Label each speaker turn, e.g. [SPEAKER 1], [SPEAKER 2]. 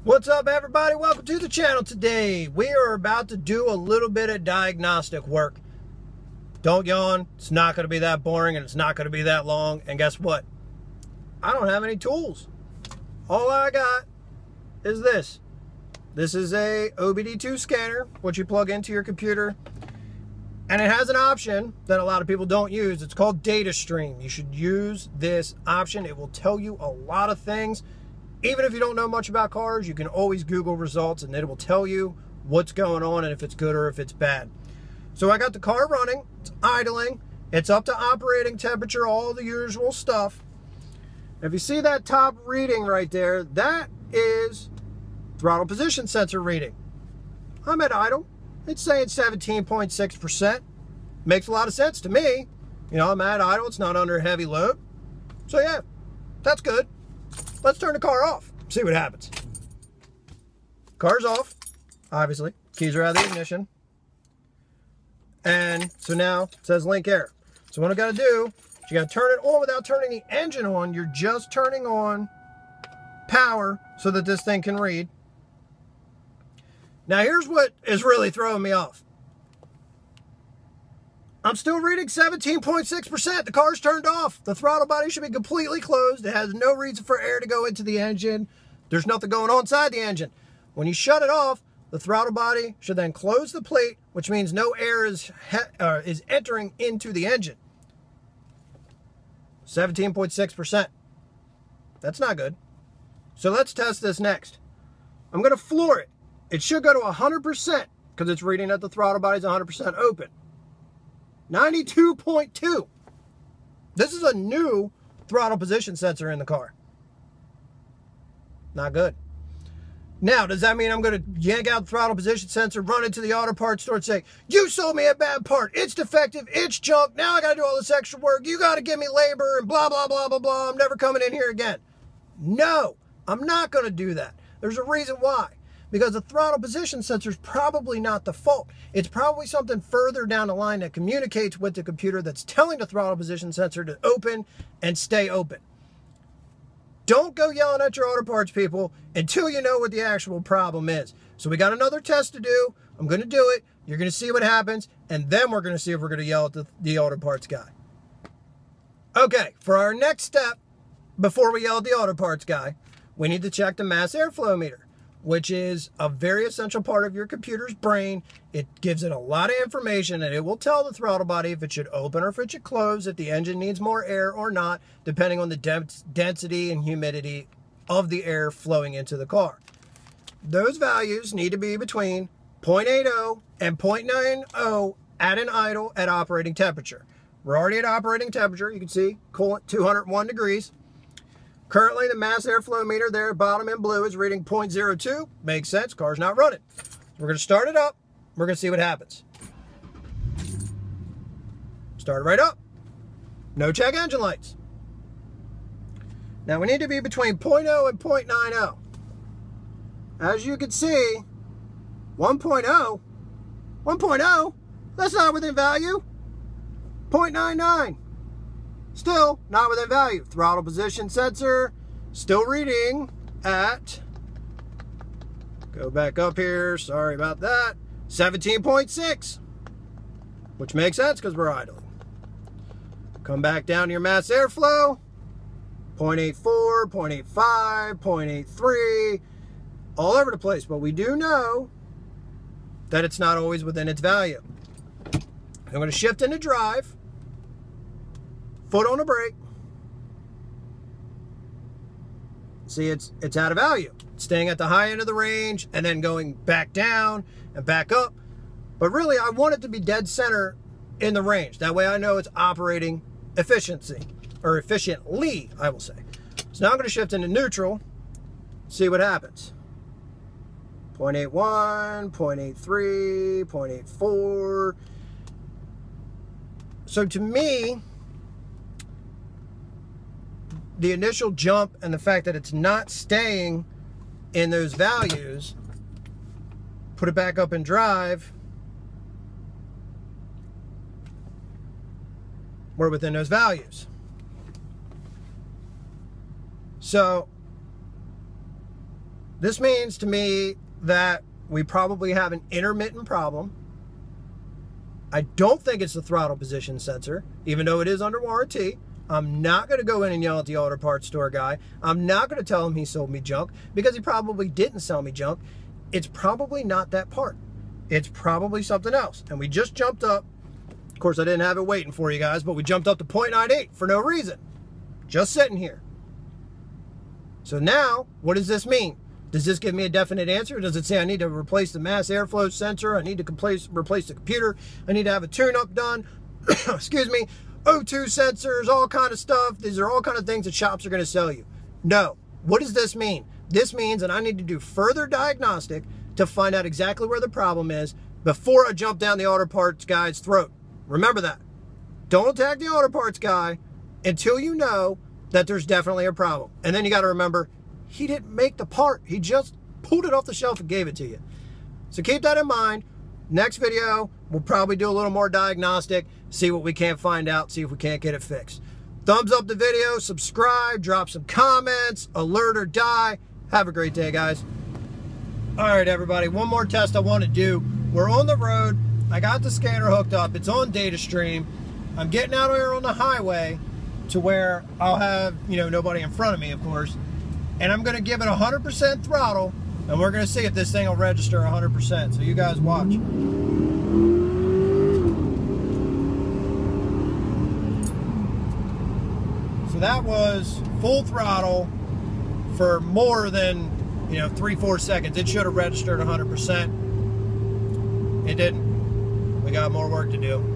[SPEAKER 1] What's up, everybody? Welcome to the channel. Today we are about to do a little bit of diagnostic work. Don't yawn. It's not going to be that boring and it's not going to be that long. And guess what? I don't have any tools. All I got is this. This is a OBD2 scanner, which you plug into your computer. And it has an option that a lot of people don't use. It's called data stream. You should use this option. It will tell you a lot of things. Even if you don't know much about cars, you can always Google results and it will tell you what's going on and if it's good or if it's bad. So I got the car running, it's idling, it's up to operating temperature, all the usual stuff. If you see that top reading right there, that is throttle position sensor reading. I'm at idle. It's saying 17.6%. Makes a lot of sense to me. You know, I'm at idle, it's not under heavy load. So yeah, that's good. Let's turn the car off, see what happens. Car's off, obviously. Keys are out of the ignition. And so now it says link error. So what I gotta do, is you gotta turn it on without turning the engine on. You're just turning on power so that this thing can read. Now here's what is really throwing me off. I'm still reading 17.6%. The car's turned off. The throttle body should be completely closed. It has no reason for air to go into the engine. There's nothing going on inside the engine. When you shut it off, the throttle body should then close the plate, which means no air is entering into the engine. 17.6%. That's not good. So let's test this next. I'm going to floor it. It should go to 100% because it's reading that the throttle body is 100% open. 92.2. This is a new throttle position sensor in the car. Not good. Now, does that mean I'm going to yank out the throttle position sensor, run into the auto parts store and say, you sold me a bad part, it's defective, it's junk, now I got to do all this extra work, you got to give me labor and blah, blah, blah, blah, blah, I'm never coming in here again. No, I'm not going to do that. There's a reason why. Because the throttle position sensor is probably not the fault. It's probably something further down the line that communicates with the computer that's telling the throttle position sensor to open and stay open. Don't go yelling at your auto parts people until you know what the actual problem is. So we got another test to do. I'm going to do it. You're going to see what happens. And then we're going to see if we're going to yell at the auto parts guy. Okay, for our next step, before we yell at the auto parts guy, we need to check the mass airflow meter, which is a very essential part of your computer's brain. It gives it a lot of information and it will tell the throttle body if it should open or if it should close, if the engine needs more air or not, depending on the density and humidity of the air flowing into the car. Those values need to be between 0.80 and 0.90 at an idle at operating temperature. We're already at operating temperature. You can see coolant 201 degrees. Currently, the mass airflow meter there at bottom in blue is reading 0.02. Makes sense. Car's not running. We're going to start it up. We're going to see what happens. Start it right up. No check engine lights. Now, we need to be between 0.0 and 0.90. As you can see, 1.0. 1.0? That's not within value. 0.99. Still not within value. Throttle position sensor still reading at, go back up here, sorry about that, 17.6, which makes sense because we're idling. Come back down to your mass airflow, 0.84, 0.85, 0.83, all over the place. But we do know that it's not always within its value. I'm going to shift into drive. Foot on the brake. See, it's out of value. It's staying at the high end of the range and then going back down and back up. But really, I want it to be dead center in the range. That way I know it's operating efficiently, I will say. So now I'm going to shift into neutral, see what happens. 0.81, 0.83, 0.84. So to me, the initial jump and the fact that it's not staying in those values, put it back up in drive, we're within those values. So This means to me that we probably have an intermittent problem. I don't think it's the throttle position sensor, even though it is under warranty. I'm not going to go in and yell at the auto parts store guy. I'm not going to tell him he sold me junk, because he probably didn't sell me junk. It's probably not that part. It's probably something else. And we just jumped up. Of course, I didn't have it waiting for you guys, but we jumped up to 0.98 for no reason. Just sitting here. So now, what does this mean? Does this give me a definite answer? Does it say I need to replace the mass airflow sensor? I need to replace the computer. I need to have a tune-up done. Excuse me. O2 sensors, all kind of stuff. These are all kind of things that shops are going to sell you. No. What does this mean? This means that I need to do further diagnostic to find out exactly where the problem is before I jump down the auto parts guy's throat. Remember that. Don't attack the auto parts guy until you know that there's definitely a problem. And then you got to remember, he didn't make the part. He just pulled it off the shelf and gave it to you. So keep that in mind. Next video, we'll probably do a little more diagnostic, see what we can't find out, see if we can't get it fixed. Thumbs up the video, subscribe, drop some comments, alert or die. Have a great day, guys. All right, everybody, one more test I want to do. We're on the road. I got the scanner hooked up. It's on data stream. I'm getting out here on the highway to where I'll have, nobody in front of me, of course. And I'm going to give it 100% throttle, and we're going to see if this thing will register 100%. So you guys watch. So that was full throttle for more than, 3-4 seconds. It should have registered 100%. It didn't. We got more work to do.